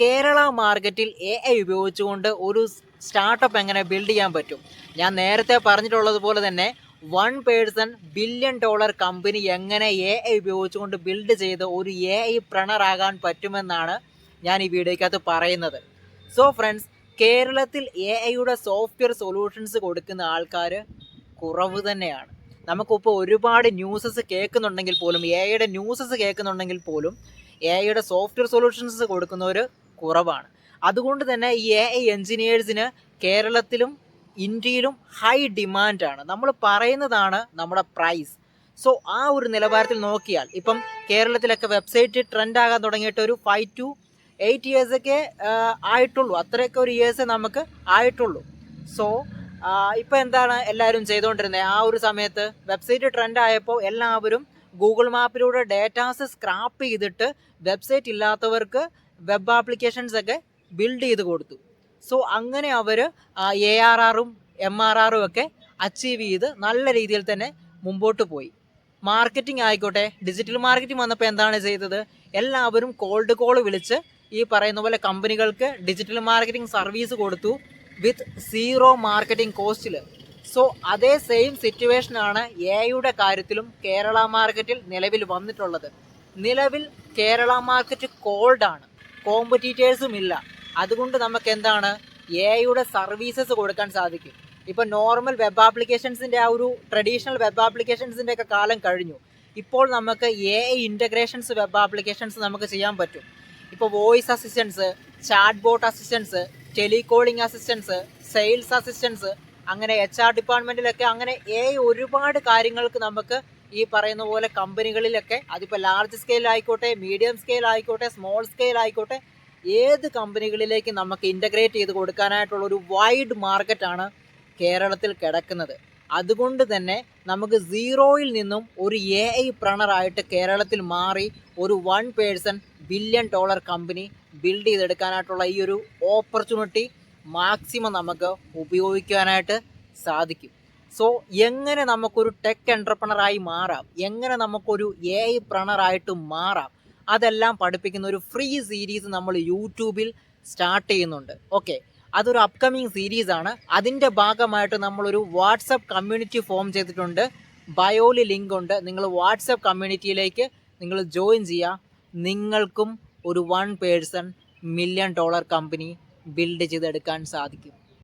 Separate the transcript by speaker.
Speaker 1: കേരള മാർക്കറ്റിൽ AI ഉപയോഗിച്ചുകൊണ്ട് ഒരു സ്റ്റാർട്ടപ്പ് എങ്ങനെ ബിൽഡ് ചെയ്യാൻ പറ്റും? ഞാൻ നേരത്തെ പറഞ്ഞിട്ടുള്ളതുപോലെ തന്നെ 1 ബില്യൺ ഡോളർ കമ്പനി എങ്ങനെ AI ഉപയോഗിച്ചുകൊണ്ട് ബിൽഡ് ചെയ്ത് ഒരു AI പ്രണറാകാൻ പറ്റുമെന്നാണ് ഞാൻ ഈ വീഡിയോയ്ക്കകത്ത് പറയുന്നത്. സോ ഫ്രണ്ട്സ്, കേരളത്തിൽ AIയുടെ സോഫ്റ്റ്വെയർ സൊല്യൂഷൻസ് കൊടുക്കുന്ന ആൾക്കാർ കുറവ് തന്നെയാണ്. നമുക്കിപ്പോൾ ഒരുപാട് ന്യൂസസ് കേൾക്കുന്നുണ്ടെങ്കിൽ പോലും, AIയുടെ ന്യൂസസ് കേൾക്കുന്നുണ്ടെങ്കിൽ പോലും AIയുടെ സോഫ്റ്റ്വെയർ സൊല്യൂഷൻസ് കൊടുക്കുന്നവർ കുറവാണ്. അതുകൊണ്ട് തന്നെ ഈ AI എൻജിനീയേഴ്സിന് കേരളത്തിലും ഇന്ത്യയിലും ഹൈ ഡിമാൻഡാണ്. നമ്മൾ പറയുന്നതാണ് നമ്മുടെ പ്രൈസ്. സോ ആ ഒരു നിലവാരത്തിൽ നോക്കിയാൽ ഇപ്പം കേരളത്തിലൊക്കെ വെബ്സൈറ്റ് ട്രെൻഡ് ആകാൻ തുടങ്ങിയിട്ട് ഒരു 5 to 8 ഇയേഴ്സൊക്കെ ആയിട്ടുള്ളൂ. അത്രയൊക്കെ ഒരു ഇയേഴ്സേ നമുക്ക് ആയിട്ടുള്ളൂ. സോ ഇപ്പം എന്താണ് എല്ലാവരും ചെയ്തുകൊണ്ടിരുന്നത്? ആ ഒരു സമയത്ത് വെബ്സൈറ്റ് ട്രെൻഡ് ആയപ്പോൾ എല്ലാവരും ഗൂഗിൾ മാപ്പിലൂടെ ഡേറ്റാസ് സ്ക്രാപ്പ് ചെയ്തിട്ട് വെബ്സൈറ്റ് ഇല്ലാത്തവർക്ക് വെബ് ആപ്ലിക്കേഷൻസ് ഒക്കെ ബിൽഡ് ചെയ്ത് കൊടുത്തു. സോ അങ്ങനെ അവർ ARRും MRRും ഒക്കെ അച്ചീവ് ചെയ്ത് നല്ല രീതിയിൽ തന്നെ മുമ്പോട്ട് പോയി. മാർക്കറ്റിംഗ് ആയിക്കോട്ടെ, ഡിജിറ്റൽ മാർക്കറ്റിംഗ് വന്നപ്പോൾ എന്താണ് ചെയ്തത്? എല്ലാവരും കോൾഡ് കോൾ വിളിച്ച് ഈ പറയുന്ന പോലെ കമ്പനികൾക്ക് ഡിജിറ്റൽ മാർക്കറ്റിംഗ് സർവീസ് കൊടുത്തു വിത്ത് 0 മാർക്കറ്റിംഗ് കോസ്റ്റിൽ. സോ അതേ സെയിം സിറ്റുവേഷനാണ് AIയുടെ കാര്യത്തിലും കേരള മാർക്കറ്റിൽ നിലവിൽ വന്നിട്ടുള്ളത്. നിലവിൽ കേരള മാർക്കറ്റ് കോൾഡാണ്, കോമ്പറ്റീറ്റേഴ്സും ഇല്ല. അതുകൊണ്ട് നമുക്ക് എന്താണ് AIയുടെ സർവീസസ് കൊടുക്കാൻ സാധിക്കും. ഇപ്പോൾ നോർമൽ വെബ് ആപ്ലിക്കേഷൻസിൻ്റെ ആ ഒരു ട്രഡീഷണൽ വെബ് ആപ്ലിക്കേഷൻസിൻ്റെ ഒക്കെ കാലം കഴിഞ്ഞു. ഇപ്പോൾ നമുക്ക് AI ഇൻ്റഗ്രേഷൻസ് വെബ് ആപ്ലിക്കേഷൻസ് നമുക്ക് ചെയ്യാൻ പറ്റും. ഇപ്പോൾ voice assistance, chat bot assistance, telecalling assistance, sales assistance, അങ്ങനെ HR ഡിപ്പാർട്ട്മെൻറ്റിലൊക്കെ അങ്ങനെ AI ഒരുപാട് കാര്യങ്ങൾക്ക് നമുക്ക് ഈ പറയുന്ന പോലെ കമ്പനികളിലൊക്കെ, അതിപ്പോൾ ലാർജ് സ്കെയിൽ ആയിക്കോട്ടെ, മീഡിയം സ്കെയിൽ ആയിക്കോട്ടെ, സ്മോൾ സ്കെയിൽ ആയിക്കോട്ടെ, ഏത് കമ്പനികളിലേക്ക് നമുക്ക് ഇൻ്റഗ്രേറ്റ് ചെയ്ത് കൊടുക്കാനായിട്ടുള്ളൊരു വൈഡ് മാർക്കറ്റാണ് കേരളത്തിൽ കിടക്കുന്നത്. അതുകൊണ്ട് തന്നെ നമുക്ക് സീറോയിൽ നിന്നും ഒരു AI പ്രണറായിട്ട് കേരളത്തിൽ മാറി ഒരു 1 ബില്യൺ ഡോളർ കമ്പനി ബിൽഡ് ചെയ്തെടുക്കാനായിട്ടുള്ള ഈ ഒരു ഓപ്പർച്യൂണിറ്റി മാക്സിമം നമുക്ക് ഉപയോഗിക്കാനായിട്ട് സാധിക്കും. സോ എങ്ങനെ നമുക്കൊരു ടെക് എൻ്റർപ്രണറായി മാറാം, എങ്ങനെ നമുക്കൊരു AI പ്രണറായിട്ട് മാറാം, അതെല്ലാം പഠിപ്പിക്കുന്ന ഒരു ഫ്രീ സീരീസ് നമ്മൾ യൂട്യൂബിൽ സ്റ്റാർട്ട് ചെയ്യുന്നുണ്ട്. ഓക്കെ, അതൊരു അപ്കമിങ് സീരീസാണ്. അതിൻ്റെ ഭാഗമായിട്ട് നമ്മളൊരു വാട്സപ്പ് കമ്മ്യൂണിറ്റി ഫോം ചെയ്തിട്ടുണ്ട്. ബയോയിൽ ലിങ്ക് ഉണ്ട്. നിങ്ങൾ വാട്സപ്പ് കമ്മ്യൂണിറ്റിയിലേക്ക് നിങ്ങൾ ജോയിൻ ചെയ്യുക. നിങ്ങൾക്കും ഒരു 1 മില്യൺ ഡോളർ കമ്പനി ബിൽഡ് ചെയ്തെടുക്കാൻ സാധിക്കും.